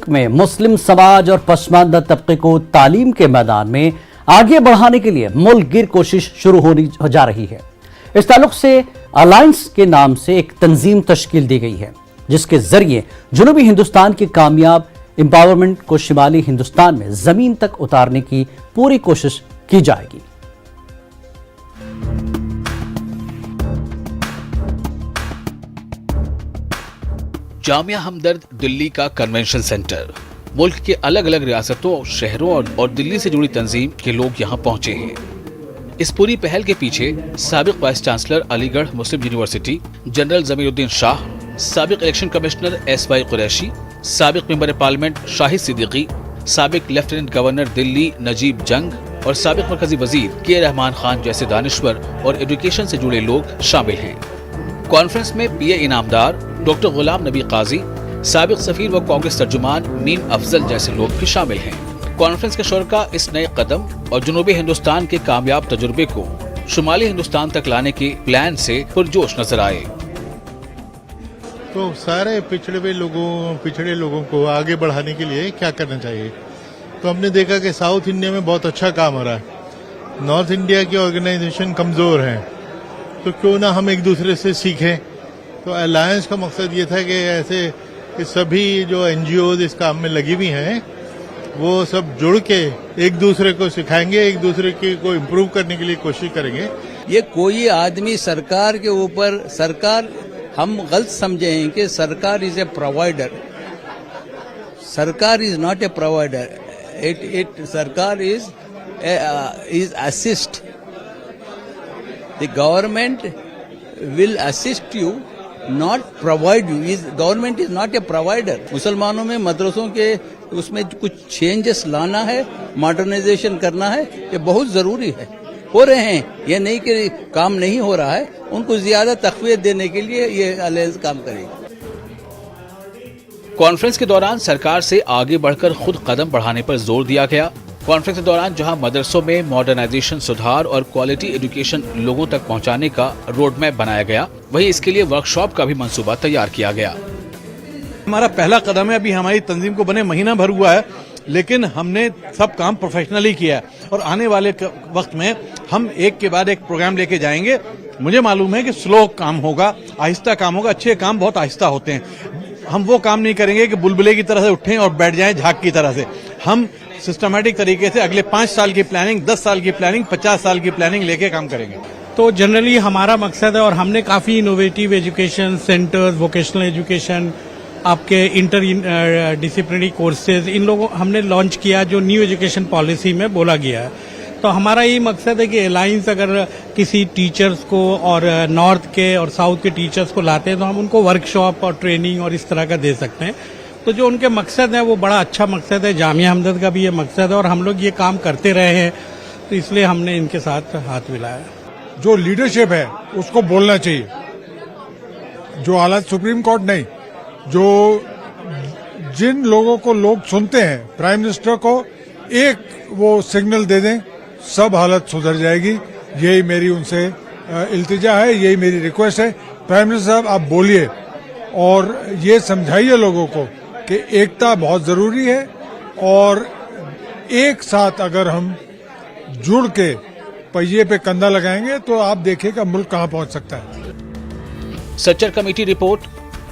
ملک میں مسلم سماج اور پسماندہ طبقے کو تعلیم کے میدان میں آگے بڑھانے کے لیے ملک گیر کوشش شروع ہونی جا رہی ہے۔ اس تعلق سے الائنس کے نام سے ایک تنظیم تشکیل دی گئی ہے، جس کے ذریعے جنوبی ہندوستان کی کامیاب امپاورمنٹ کو شمالی ہندوستان میں زمین تک اتارنے کی پوری کوشش کی جائے گی۔ جامعہ ہمدرد دلی کا کنونشن سینٹر، ملک کے الگ الگ ریاستوں، شہروں اور دلی سے جڑی تنظیم کے لوگ یہاں پہنچے ہیں۔ اس پوری پہل کے پیچھے سابق وائس چانسلر علی گڑھ مسلم یونیورسٹی جنرل ضمیر الدین شاہ، سابق election commissioner S Y Qureshi, سابق ممبر پارلیمنٹ شاہد صدیقی، سابق لیفٹیننٹ گورنر دلی نجیب جنگ اور سابق مرکزی وزیر کے رحمان خان جیسے دانشور اور ایڈوکیشن سے جڑے لوگ شامل ہیں۔ کانفرنس میں پی اے انعامدار ڈاکٹر غلام نبی قاضی، سابق سفیر و کانگریس ترجمان میم افضل جیسے لوگ بھی شامل ہیں۔ کانفرنس کے شرکاء اس نئے قدم اور جنوبی ہندوستان کے کامیاب تجربے کو شمالی ہندوستان تک لانے کے پلان سے پرجوش نظر آئے۔ تو سارے پچھڑے لوگوں کو آگے بڑھانے کے لیے کیا کرنا چاہیے؟ تو ہم نے دیکھا کہ ساؤتھ انڈیا میں بہت اچھا کام ہو رہا ہے، نارتھ انڈیا کی آرگنائزیشن کمزور ہیں، تو کیوں نہ ہم ایک دوسرے سے سیکھیں۔ تو الائنس کا مقصد یہ تھا کہ ایسے کہ سبھی جو این جی اوز اس کام میں لگی ہوئی ہیں وہ سب جڑ کے ایک دوسرے کو سکھائیں گے، ایک دوسرے کو امپروو کرنے کے لیے کوشش کریں گے۔ یہ کوئی آدمی سرکار کے اوپر، سرکار ہم غلط سمجھے ہیں کہ سرکار از اے پرووائڈر۔ سرکار از ناٹ اے پرووائڈر، سرکار is assist. The government will assist you, not provide you. Government is not a provider. مسلمانوں میں مدرسوں کے اس میں کچھ چینجز لانا ہے، ماڈرنائزیشن کرنا ہے، یہ بہت ضروری ہے، ہو رہے ہیں، یہ نہیں کہ کام نہیں ہو رہا ہے، ان کو زیادہ تقویت دینے کے لیے یہ الائنس کام کرے گی۔ کانفرنس کے دوران سرکار سے آگے بڑھ کر خود قدم بڑھانے پر زور دیا گیا۔ کانفرنس کے دوران جہاں مدرسوں میں ماڈرنائزیشن، سدھار اور کوالٹی ایڈوکیشن لوگوں تک پہنچانے کا روڈ میپ بنایا گیا، وہیں اس کے لیے ورکشاپ کا بھی منصوبہ تیار کیا گیا۔ ہمارا پہلا قدم ہے، ابھی ہماری تنظیم کو بنے مہینہ بھر ہوا ہے، لیکن ہم نے سب کام پروفیشنلی کیا ہے اور آنے والے وقت میں ہم ایک کے بعد ایک پروگرام لے کے جائیں گے۔ مجھے معلوم ہے کہ سلو کام ہوگا، آہستہ کام ہوگا، اچھے کام بہت آہستہ ہوتے ہیں۔ ہم وہ کام نہیں کریں گے کہ بلبلے کی طرح سے اٹھیں اور بیٹھ جائیں جھاگ کی طرح سے۔ ہم سسٹمیٹک طریقے سے اگلے 5 سال کی پلاننگ، 10 سال کی پلاننگ، 50 سال کی پلاننگ لے کے کام کریں گے۔ تو جنرلی ہمارا مقصد ہے، اور ہم نے کافی innovative education centres, vocational education, آپ کے انٹر ڈسپلنری کورسز، ان لوگوں ہم نے لانچ کیا جو نیو ایجوکیشن پالیسی میں بولا گیا ہے۔ تو ہمارا یہی مقصد ہے کہ الائنس اگر کسی ٹیچرز کو اور نارتھ کے اور ساؤتھ کے ٹیچرز کو لاتے ہیں تو ہم ان کو ورکشاپ اور ٹریننگ اور اس طرح کا دے سکتے ہیں۔ تو جو ان کے مقصد ہے وہ بڑا اچھا مقصد ہے، جامعہ ہمدرد کا بھی یہ مقصد ہے اور ہم لوگ یہ کام کرتے رہے ہیں، تو اس لیے ہم نے ان کے ساتھ ہاتھ ملایا۔ جو لیڈرشپ ہے اس کو بولنا چاہیے، جو حالات سپریم کورٹ نہیں، جو جن لوگوں کو لوگ سنتے ہیں، پرائم منسٹر کو ایک وہ سگنل دے دیں، سب حالت سدھر جائے گی۔ یہی میری ان سے التجا ہے، یہی میری ریکویسٹ ہے۔ پرائم منسٹر صاحب آپ بولیے اور یہ سمجھائیے لوگوں کو کہ ایکتا بہت ضروری ہے، اور ایک ساتھ اگر ہم جڑ کے پہیے پہ کندھا لگائیں گے تو آپ دیکھیں کہ ملک کہاں پہنچ سکتا ہے۔ Sachar committee report,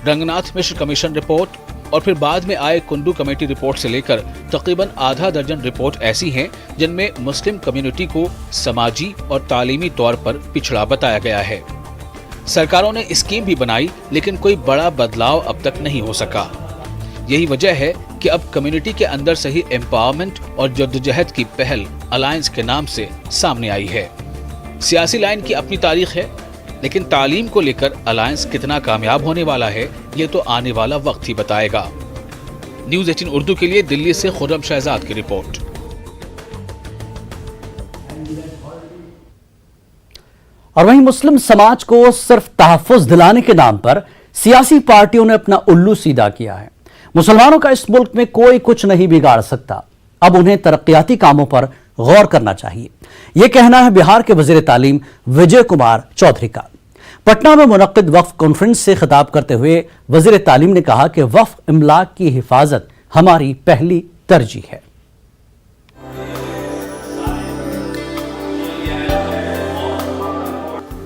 Ranganath Mishra commission report اور پھر بعد میں آئے کنڈو کمیٹی رپورٹ سے لے کر تقریباً آدھا درجن رپورٹ ایسی ہیں جن میں مسلم کمیونٹی کو سماجی اور تعلیمی طور پر پچھڑا بتایا گیا ہے۔ سرکاروں نے اسکیم بھی بنائی لیکن کوئی بڑا بدلاؤ اب تک نہیں ہو سکا۔ یہی وجہ ہے کہ اب کمیونٹی کے اندر سے ہی امپاورمنٹ اور جدوجہد کی پہل الائنس کے نام سے سامنے آئی ہے۔ سیاسی لائن کی اپنی تاریخ ہے، لیکن تعلیم کو لے کر الائنس کتنا کامیاب ہونے والا ہے یہ تو آنے والا وقت ہی بتائے گا۔ نیوز 18 اردو کے لیے دلی سے خرم شہزاد کی رپورٹ۔ اور وہیں مسلم سماج کو صرف تحفظ دلانے کے نام پر سیاسی پارٹیوں نے اپنا الو سیدھا کیا ہے۔ مسلمانوں کا اس ملک میں کوئی کچھ نہیں بگاڑ سکتا، اب انہیں ترقیاتی کاموں پر غور کرنا چاہیے، یہ کہنا ہے بہار کے وزیر تعلیم وجے کمار چودھری کا۔ پٹنہ میں منعقد وقف کانفرنس سے خطاب کرتے ہوئے وزیر تعلیم نے کہا کہ وقف املاک کی حفاظت हमारी पहली तरजीह है।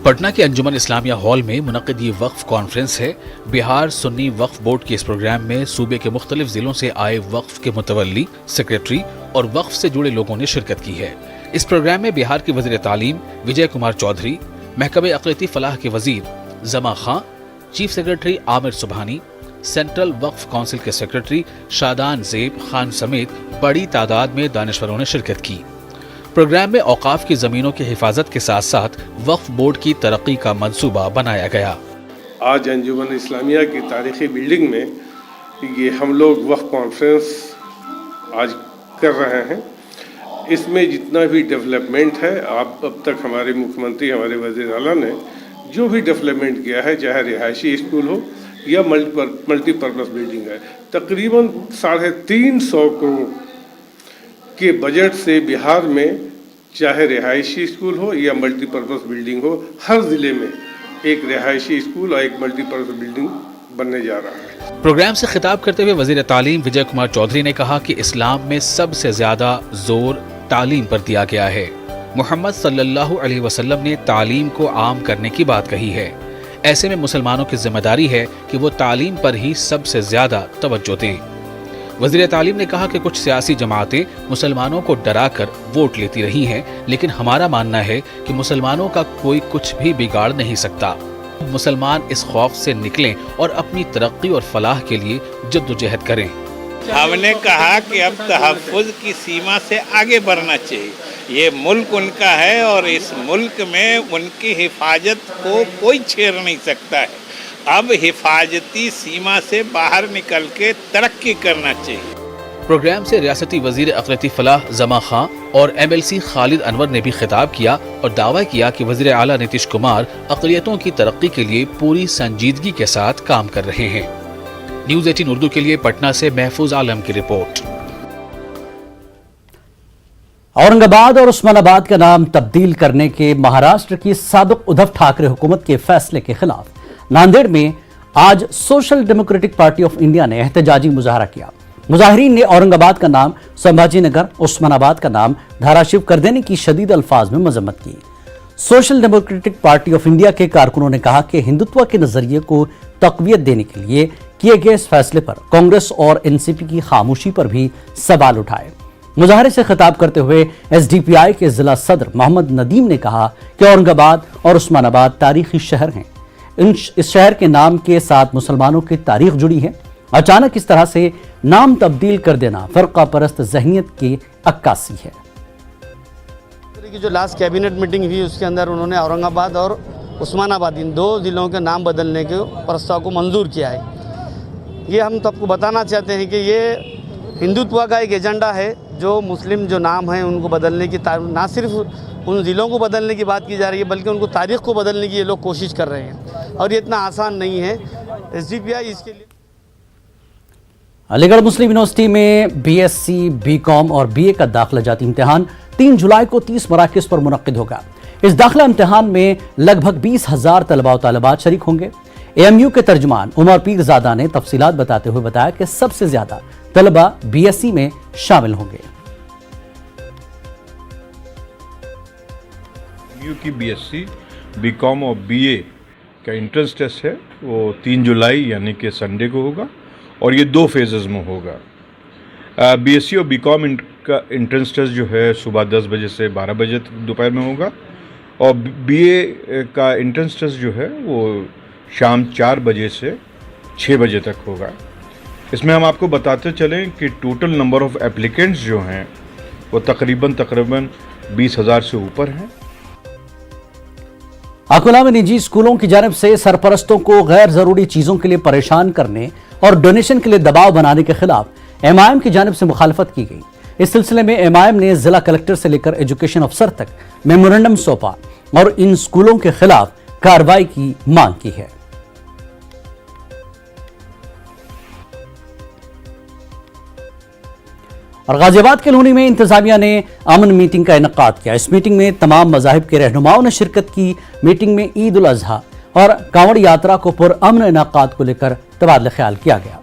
पटना के अंजुमन इस्लामिया हॉल में मुनक़िद ये वक्फ कॉन्फ्रेंस है। बिहार सुन्नी वक्फ बोर्ड के इस प्रोग्राम में सूबे के मुख्तलिफ जिलों से आए वक्फ के मुतवल्ली, सेक्रेटरी और वक्फ से जुड़े लोगों ने शिरकत की है। इस प्रोग्राम में बिहार के वज़ीर तालीम विजय कुमार चौधरी, महकमे अक़लियती फ़लाह के वज़ीर Jama Khan, chief secretary Aamir Subhani, central Waqf council के सेक्रेटरी शादान ज़ेब खान समेत बड़ी तादाद में दानिशवरों ने शिरकत की। प्रोग्राम में औकाफ की ज़मीनों की हिफाजत के साथ साथ वक्फ बोर्ड की तरक्की का मंसूबा बनाया गया। आज अंजुमन इस्लामिया की तारीखी बिल्डिंग में ये हम लोग वक्फ कॉन्फ्रेंस आज कर रहे हैं। इसमें जितना भी डेवलपमेंट है, अब तक हमारे मुख्यमंत्री, हमारे वज़ीर आला ने जो भी डेवलपमेंट किया है, चाहे रिहायशी स्कूल हो या मल्टीपर्पज़ बिल्डिंग है, तकरीबन 350 करोड़ के बजट से बिहार में चाहे रिहायशी स्कूल हो या मल्टीपर्पज़ बिल्डिंग हो, हर ज़िले में एक रिहायशी स्कूल और एक मल्टीपर्पज़ बिल्डिंग बनने जा रहा है। प्रोग्राम से खिताब करते हुए वज़ीर तालीम विजय कुमार चौधरी ने कहा कि इस्लाम में सबसे ज़्यादा जोर तालीम पर दिया गया है। मोहम्मद सल्लल्लाहु अलैहि वसल्लम ने तालीम को आम करने की बात कही है। ऐसे में मुसलमानों की जिम्मेदारी है कि वो तालीम पर ही सबसे ज़्यादा तवज्जो दें। वज़ीर तालीम ने कहा कि कुछ सियासी जमातें मुसलमानों को डराकर वोट लेती रही हैं, लेकिन हमारा मानना है कि मुसलमानों का कोई कुछ भी बिगाड़ नहीं सकता। मुसलमान इस खौफ से निकलें और अपनी तरक्की और फलाह के लिए जद्दोजहद करें। हमने कहा कि अब तहफ़्फ़ुज़ की सीमा से आगे बढ़ना चाहिए। ये मुल्क उनका है और इस मुल्क में उनकी हिफाजत को कोई छेड़ नहीं सकता है। अब हिफाजती सीमा से बाहर निकल के तरक्की करना चाहिए। प्रोग्राम से रियासती वज़ीर अक़लियती फ़लाह जमा खां और MLC खालिद अनवर ने भी खिताब किया और दावा किया कि वज़ीर आला नीतीश कुमार अक़लियतों की तरक्की के लिए पूरी संजीदगी के साथ काम कर रहे हैं। न्यूज़ 18 उर्दू के लिए पटना से महफूज आलम की रिपोर्ट। औरंगाबाद और उस्मानाबाद का नाम तब्दील करने के महाराष्ट्र की साबिक़ उद्धव ठाकरे हुकूमत के फैसले के खिलाफ नांदेड़ में आज social democratic party of India ने एहतजाजी मुजाहरा किया। मुजाहिरीन ने औरंगाबाद का नाम संभाजी नगर, उस्मानाबाद का नाम धाराशिव कर देने की शदीद अल्फाज में मजम्मत की। Social democratic party of India के कारकुनों ने कहा कि हिंदुत्व के नजरिए को तक़वियत देने के लिए किए गए इस फैसले पर कांग्रेस और एनसीपी की खामोशी पर भी सवाल उठाए। मुजाहरे से खिताब करते हुए एसडीपीआई के जिला सदर मोहम्मद नदीम ने कहा कि औरंगाबाद और उस्मानाबाद तारीखी शहर हैं। इस शहर के नाम के साथ मुसलमानों की तारीख जुड़ी है। अचानक इस तरह से नाम तब्दील कर देना फरका परस्त ज़हनियत की अक्कासी है। की जो लास्ट कैबिनेट मीटिंग हुई उसके अंदर उन्होंने औरंगाबाद और उस्मानाबाद इन दो ज़िलों के नाम बदलने के प्रस्ताव को मंजूर किया है। ये हम सबको बताना चाहते हैं कि ये हिंदुत्व का एक एजेंडा है। जो मुस्लिम जो नाम हैं उनको बदलने की, ना सिर्फ उन ज़िलों को बदलने की बात की जा रही है बल्कि उनको तारीख़ को बदलने की ये लोग कोशिश कर रहे हैं और ये इतना आसान नहीं है। एसडीपीआई इसके लिए अलीगढ़ मुस्लिम यूनिवर्सिटी में BSc, BCom और BA का दाखिला जाती इम्तिहान 3 जुलाई को 30 मराकज़ पर मुनक्किद होगा। इस दाखिला इम्तिहान में लगभग 20,000 तलबा और तालिबात शरीक होंगे। AMU के तर्जुमान उमर पीरज़ादा ने तफसीलात बताते हुए बताया कि सबसे ज्यादा तलबा BSc में शामिल होंगे। AMU की BSc, BCom और BA का एंट्रेंस टेस्ट है वो 3 जुलाई यानी कि संडे को होगा और ये 2 फेजेस में होगा। BSc और BCom का एंट्रेंस टेस्ट जो है सुबह 10 बजे से 12 बजे दोपहर में होगा और BA का एंट्रेंस टेस्ट जो है वो शाम 4 बजे से 6 बजे तक होगा। इसमें हम आपको बताते चलें कि टोटल नंबर ऑफ एप्लीकेंट्स जो हैं वो तकरीबन 20,000 से ऊपर हैं। अकोला में निजी स्कूलों की जानिब से सरपरस्तों को गैर जरूरी चीजों के लिए परेशान करने और डोनेशन के लिए दबाव बनाने के खिलाफ MIM की जानिब से मुखालफत की गई। इस सिलसिले में MIM ने जिला कलेक्टर से लेकर एजुकेशन अफसर तक मेमोरेंडम सौंपा और इन स्कूलों के खिलाफ कार्रवाई की मांग की है। और गाजियाबाद के लोनी में इंतजामिया ने अमन मीटिंग का इनेकाद किया। इस मीटिंग में तमाम मज़ाहिब के रहनुमाओं ने शिरकत की। मीटिंग में ईद उल अजहा और कांवड़ यात्रा को पुरअमन इनेकाद को लेकर तबादला ख्याल किया गया।